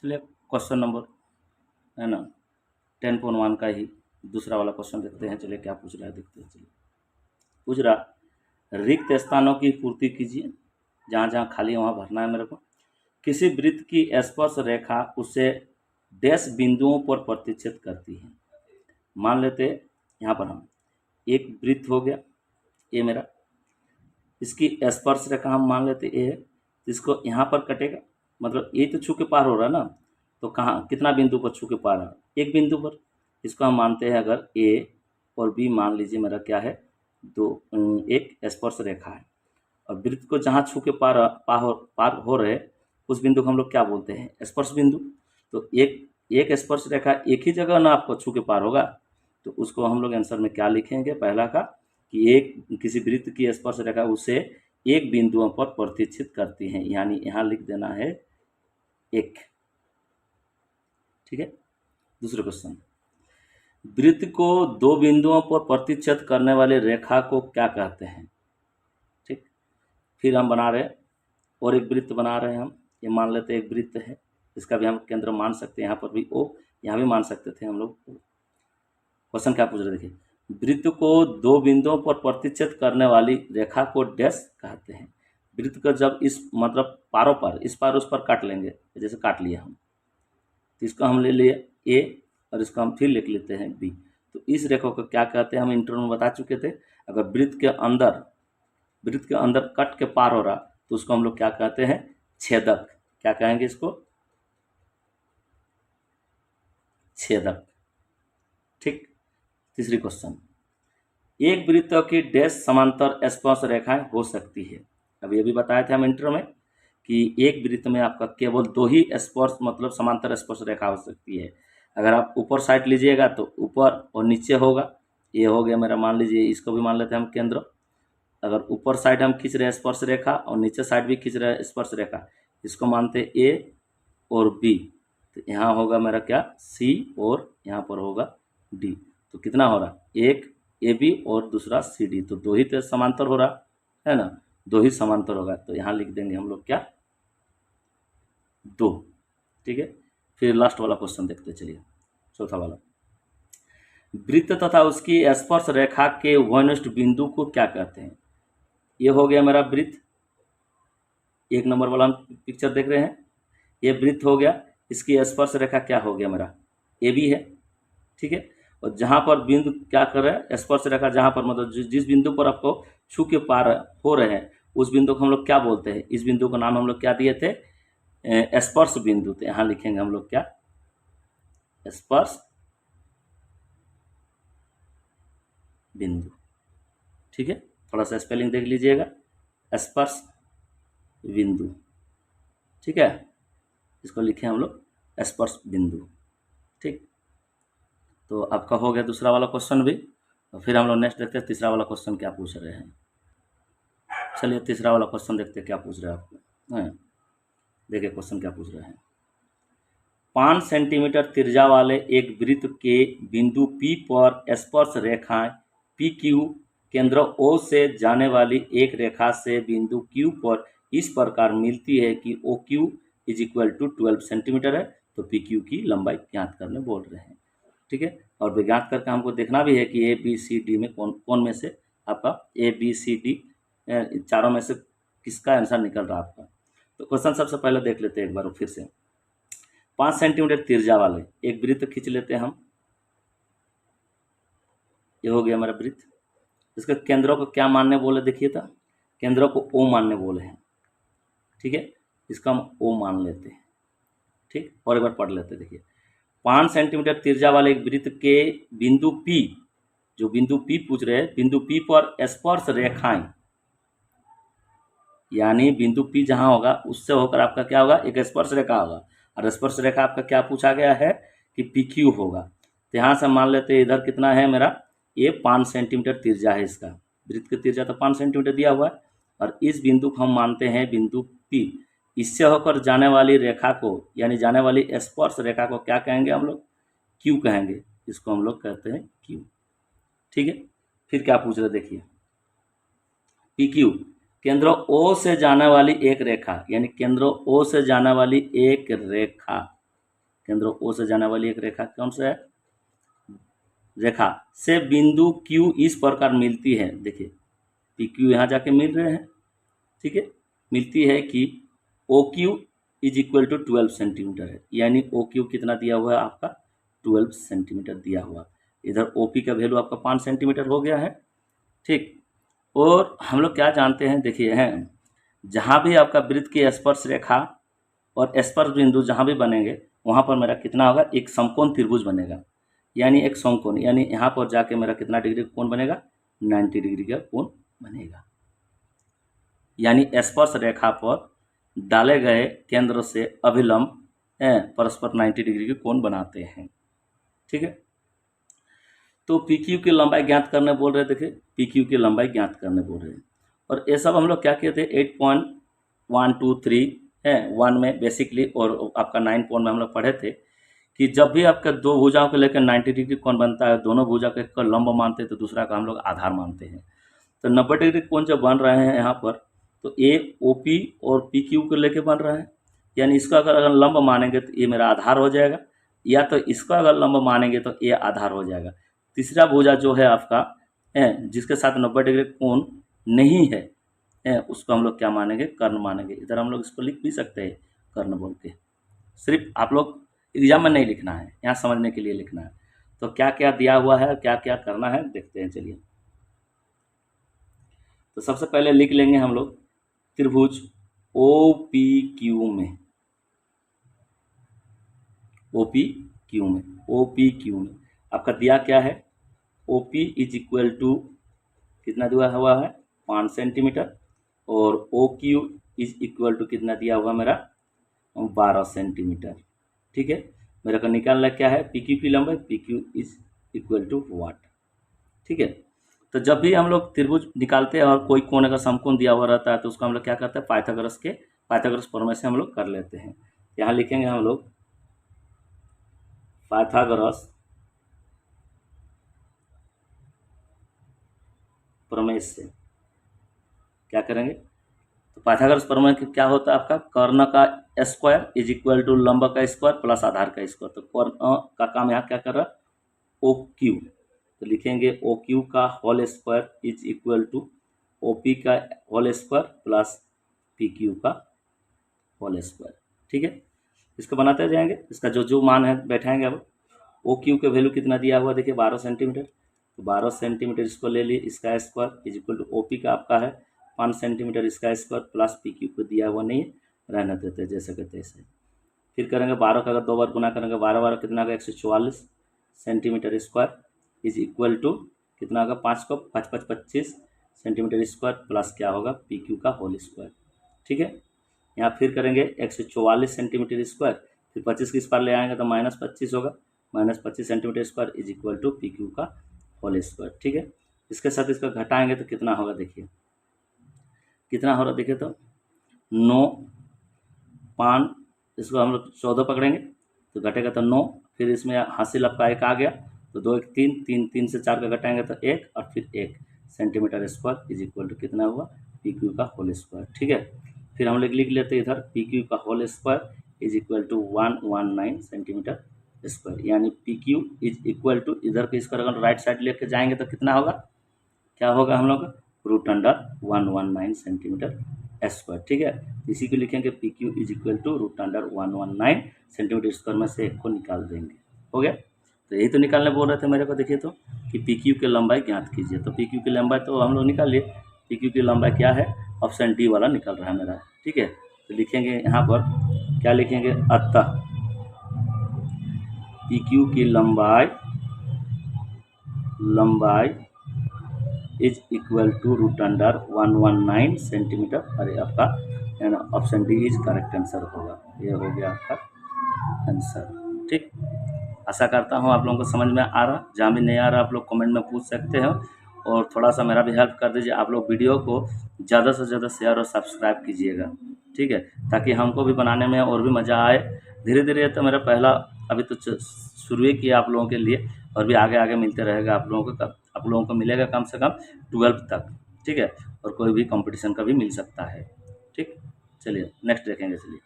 चलिए question number है ना 10.1 का ही दूसरा वाला क्वेश्चन देखते हैं। चलिए क्या पूछ रहा है देखते हैं। चलिए पूछ रहा रिक्त स्थानों की पूर्ति कीजिए, जहाँ जहाँ खाली है वहाँ भरना है मेरे को। किसी वृत्त की स्पर्श रेखा उसे डैश बिंदुओं पर प्रतिच्छेद करती है। मान लेते यहाँ पर हम एक वृत्त हो गया ये मेरा, इसकी स्पर्श रेखा हम मान लेते ए है, इसको यहाँ पर कटेगा, मतलब ए तो छू के पार हो रहा है ना, तो कहाँ कितना बिंदु पर छू के पार है, एक बिंदु पर। इसको हम मानते हैं अगर ए और बी मान लीजिए मेरा क्या है, एक स्पर्श रेखा है, और वृत्त को जहाँ छू के पार हो रहे उस बिंदु को हम लोग क्या बोलते हैं, स्पर्श बिंदु। तो एक स्पर्श रेखा एक ही जगह ना आपको छू के पार होगा, तो उसको हम लोग आंसर में क्या लिखेंगे, पहला का कि एक किसी वृत्त की स्पर्श रेखा उसे एक बिंदुओं पर प्रतिच्छेद करती है, यानी यहाँ लिख देना है एक। ठीक है, दूसरे क्वेश्चन, वृत्त को दो बिंदुओं पर प्रतिच्छेद करने वाली रेखा को क्या कहते हैं। ठीक, फिर हम बना रहे और एक वृत्त बना रहे हैं हम, ये मान लेते हैं एक वृत्त है, इसका भी हम केंद्र मान सकते हैं, यहाँ पर भी ओ, यहाँ भी मान सकते थे हम लोग। क्वेश्चन क्या पूछ रहे, देखिए वृत्त को दो बिंदुओं पर प्रतिच्छेद करने वाली रेखा को डैश कहते हैं। वृत्त को जब इस मतलब पारों पर इस पार उस पर काट लेंगे, जैसे काट लिया हम, तो इसको हम ले लिए ए और इसको हम फिर लिख लेते हैं बी। तो इस रेखा को क्या कहते हैं, हम इंटरव्यू में बता चुके थे। अगर वृत्त के अंदर कट के पार हो रहा तो उसको हम लोग क्या कहते हैं, छेदक। क्या कहेंगे इसको, छेदक। ठीक, तीसरी क्वेश्चन, एक वृत्त की डैश समांतर स्पर्श रेखाएं हो सकती है। अभी अभी बताए थे हम इंटर में कि एक वृत्त में आपका केवल दो ही स्पर्श मतलब समांतर स्पर्श रेखा हो सकती है। अगर आप ऊपर साइड लीजिएगा तो ऊपर और नीचे होगा, ये हो गया मेरा, मान लीजिए इसको भी मान लेते हैं हम केंद्र। अगर ऊपर साइड हम खींच रहे हैं स्पर्श रेखा और नीचे साइड भी खींच रहे हैं स्पर्श रेखा, इसको मानते हैं ए और बी। तो यहाँ होगा मेरा क्या, सी, और यहाँ पर होगा डी। तो कितना हो रहा, एक ए बी और दूसरा सी डी, तो दो ही तो समांतर हो रहा है ना, दो ही समांतर होगा, तो यहाँ लिख देंगे हम लोग क्या, दो। ठीक है, फिर लास्ट वाला क्वेश्चन देखते चलिए, चौथा वाला, वृत्त तथा उसकी स्पर्श रेखा के वनिष्ठ बिंदु को क्या कहते हैं। ये हो गया मेरा वृत्त, एक नंबर वाला हम पिक्चर देख रहे हैं, ये वृत्त हो गया, इसकी स्पर्श रेखा क्या हो गया मेरा, ए बी है। ठीक है, और जहाँ पर बिंदु क्या कर रहे हैं, स्पर्श रेखा जहाँ पर मतलब जिस बिंदु पर आपको छू के पार हो रहे हैं उस बिंदु को हम लोग क्या बोलते हैं, इस बिंदु का नाम हम लोग क्या दिए थे, स्पर्श बिंदु। तो यहाँ लिखेंगे हम लोग क्या, स्पर्श बिंदु। ठीक है, थोड़ा सा स्पेलिंग देख लीजिएगा, स्पर्श बिंदु। ठीक है, इसको लिखे हम लोग स्पर्श बिंदु। ठीक, तो आपका हो गया दूसरा वाला क्वेश्चन भी। तो फिर हम लोग नेक्स्ट देखते हैं तीसरा वाला क्वेश्चन क्या पूछ रहे हैं। चलिए तीसरा वाला क्वेश्चन देखते हैं क्या पूछ रहे हैं आपको। हैं, देखिए क्वेश्चन क्या पूछ रहे हैं, 5 सेंटीमीटर त्रिज्या वाले एक वृत्त के बिंदु P पर स्पर्श रेखाएं PQ केंद्र O से जाने वाली एक रेखा से बिंदु Q पर इस प्रकार मिलती है कि OQ is equal to 12 centimetre है, तो PQ की लंबाई ज्ञात करने बोल रहे हैं। ठीक है, और ज्ञात करके हमको देखना भी है कि ए बी सी डी में कौन में से आपका ए बी सी डी चारों में से किसका आंसर निकल रहा है आपका। तो क्वेश्चन सबसे पहले देख लेते हैं एक बार फिर से, 5 सेंटीमीटर त्रिज्या वाले एक वृत्त खींच लेते हैं हम, ये हो गया हमारा वृत्त। इसके केंद्रों को क्या मानने बोले, देखिए था केंद्रों को ओ मानने बोले हैं। ठीक है, इसका हम ओ मान लेते हैं। ठीक, और एक बार पढ़ लेते हैं, देखिए 5 सेंटीमीटर त्रिज्या वाले एक वृत्त के बिंदु P, जो बिंदु P पूछ रहे हैं, बिंदु P पर स्पर्श रेखाएं, यानी बिंदु P जहां होगा उससे होकर आपका क्या होगा, एक स्पर्श रेखा होगा, और स्पर्श रेखा आपका क्या पूछा गया है कि PQ होगा। तो यहाँ से मान लेते हैं इधर कितना है मेरा, ये 5 सेंटीमीटर त्रिज्या है, इसका वृत्त की त्रिज्या तो 5 सेंटीमीटर दिया हुआ है, और इस बिंदु को हम मानते हैं बिंदु P। इससे होकर जाने वाली रेखा को यानी जाने वाली स्पर्श रेखा को क्या कहेंगे हम लोग, Q कहेंगे, इसको हम लोग कहते हैं Q। ठीक है, फिर क्या पूछ रहे देखिए, PQ केंद्र O से जाने वाली एक रेखा, यानी केंद्र O से जाने वाली एक रेखा केंद्र ओ से जाने वाली एक रेखा कौन सा है, रेखा से बिंदु Q इस प्रकार मिलती है। देखिए PQ यहाँ जाके मिल रहे हैं, ठीक है, मिलती है कि OQ is equal to 12 centimetre है, यानी OQ कितना दिया हुआ है आपका 12 सेंटीमीटर दिया हुआ। इधर OP का वैल्यू आपका 5 सेंटीमीटर हो गया है, ठीक। और हम लोग क्या जानते हैं, देखिए हैं जहाँ भी आपका वृत्त की स्पर्श रेखा और स्पर्श बिंदु जहाँ भी बनेंगे वहाँ पर मेरा कितना होगा, एक समकोण त्रिभुज बनेगा, यानी एक समकोण, यानी यहाँ पर जाके मेरा कितना डिग्री का कोण बनेगा, 90 डिग्री का कोण बनेगा। यानी स्पर्श रेखा पर डाले गए केंद्र से अभिलंब परस्पर 90 डिग्री के कोण बनाते हैं, ठीक है। तो PQ की लंबाई ज्ञात करने बोल रहे थे, देखिए PQ की लंबाई ज्ञात करने बोल रहे हैं। और ये सब हम लोग क्या किए थे, 8.123 है 1 में बेसिकली, और आपका 9 में हम लोग पढ़े थे कि जब भी आपका दो भुजाओं को लेकर 90 डिग्री कोण बनता है, दोनों भुजा को एक लंब मानते हैं तो दूसरा का हम लोग आधार मानते हैं। तो 90 डिग्री कोण जब बन रहे हैं यहाँ पर, तो ये OP और PQ को लेके बन रहा है, यानी इसका अगर लंब मानेंगे तो ये मेरा आधार हो जाएगा, या तो इसका अगर लंब मानेंगे तो ये आधार हो जाएगा। तीसरा भुजा जो है आपका जिसके साथ 90 डिग्री कोण नहीं है उसको हम लोग क्या मानेंगे, कर्ण मानेंगे। इधर हम लोग इसको लिख भी सकते हैं कर्ण बोल के, सिर्फ आप लोग एग्जाम में नहीं लिखना है, यहाँ समझने के लिए लिखना है। तो क्या क्या दिया हुआ है, क्या क्या करना है देखते हैं, चलिए। तो सबसे पहले लिख लेंगे हम लोग त्रिभुज OPQ में, OPQ में आपका दिया क्या है, OP इज इक्वल टू कितना दिया हुआ है, 5 सेंटीमीटर, और OQ इज इक्वल टू कितना दिया हुआ मेरा, 12 सेंटीमीटर, ठीक है। मेरे को निकालना क्या है, PQ की लंबाई, PQ इज इक्वल टू वाट, ठीक है। तो जब भी हम लोग त्रिभुज निकालते हैं और कोई कोण अगर समकोण दिया हुआ रहता है तो उसको हम लोग क्या करते हैं, पाइथागोरस प्रमेय से हम लोग कर लेते हैं। यहाँ लिखेंगे हम लोग पाइथागोरस प्रमेय से क्या करेंगे, तो पाइथागोरस प्रमेय क्या होता है आपका, कर्ण का स्क्वायर इज इक्वल टू लंब का स्क्वायर प्लस आधार का स्क्वायर। तो कर्ण का काम यहाँ क्या कर रहा है, OQ, तो लिखेंगे OQ का whole square is equal to OP का होल स्क्वायर प्लस PQ का होल स्क्वायर, ठीक है। इसको बनाते जाएंगे, इसका जो मान है बैठाएंगे। अब OQ के वैल्यू कितना दिया हुआ, देखिए 12 सेंटीमीटर, तो 12 सेंटीमीटर इसको ले लिए, इसका square is equal to OP का आपका है 5 सेंटीमीटर, इसका स्क्वायर प्लस PQ को दिया हुआ नहीं है, रहने देते जैसे कि तैसे। फिर करेंगे 12 का अगर 2 बार गुना करेंगे, 12 कितना होगा, 144 centimetre square is equal to कितना होगा, 5 को 5 5 25 सेंटीमीटर स्क्वायर प्लस क्या होगा, PQ का होल स्क्वायर, ठीक है। यहाँ फिर करेंगे 144 सेंटीमीटर स्क्वायर, फिर 25 की स्क्वायर ले आएंगे तो -25 होगा, -25 centimetre square is equal to PQ का होल स्क्वायर, ठीक है। इसके साथ इसका घटाएंगे तो कितना होगा, देखिए कितना हो रहा, देखिए तो 9 5, इसको हम लोग 14 पकड़ेंगे तो घटेगा तो 9, फिर इसमें हासिल आपका 1 आ गया, तो 2 1 3 3 3 से 4 का घटाएंगे तो 1, और फिर 1 centimetre square is equal to कितना हुआ, PQ का होल स्क्वायर, ठीक है। फिर हम लोग लिख लेते हैं इधर PQ का whole square is equal to 119 centimetre square, यानी PQ इज इक्वल टू, इधर के इसको अगर राइट साइड लेके जाएंगे तो कितना होगा, क्या होगा हम लोग √119 सेंटीमीटर स्क्वायर, ठीक है। इसी को लिखेंगे PQ is equal to √119 centimetre square में से एक को निकाल देंगे, हो गया। तो यही तो निकालने बोल रहे थे मेरे को, देखिए तो कि PQ की लंबाई ज्ञात कीजिए। तो PQ की लंबाई तो हम लोग निकाल लिए, PQ की लंबाई क्या है, ऑप्शन D वाला निकल रहा है मेरा, ठीक है। तो लिखेंगे यहाँ पर क्या लिखेंगे, अतः PQ की लंबाई इज इक्वल टू √119 सेंटीमीटर, अरे आपका है ना, option D is correct answer होगा, ये हो गया आपका आंसर, ठीक। आशा करता हूँ आप लोगों को समझ में आ रहा, जहाँ भी नहीं आ रहा आप लोग कमेंट में पूछ सकते हो, और थोड़ा सा मेरा भी हेल्प कर दीजिए, आप लोग वीडियो को ज़्यादा से ज़्यादा शेयर और सब्सक्राइब कीजिएगा, ठीक है, ताकि हमको भी बनाने में और भी मज़ा आए। धीरे धीरे तो मेरा पहला अभी तो शुरू ही किया आप लोगों के लिए, और भी आगे आगे मिलते रहेगा आप लोगों को मिलेगा कम से कम 12 तक, ठीक है, और कोई भी कंपटीशन का भी मिल सकता है, ठीक। चलिए नेक्स्ट देखेंगे, चलिए।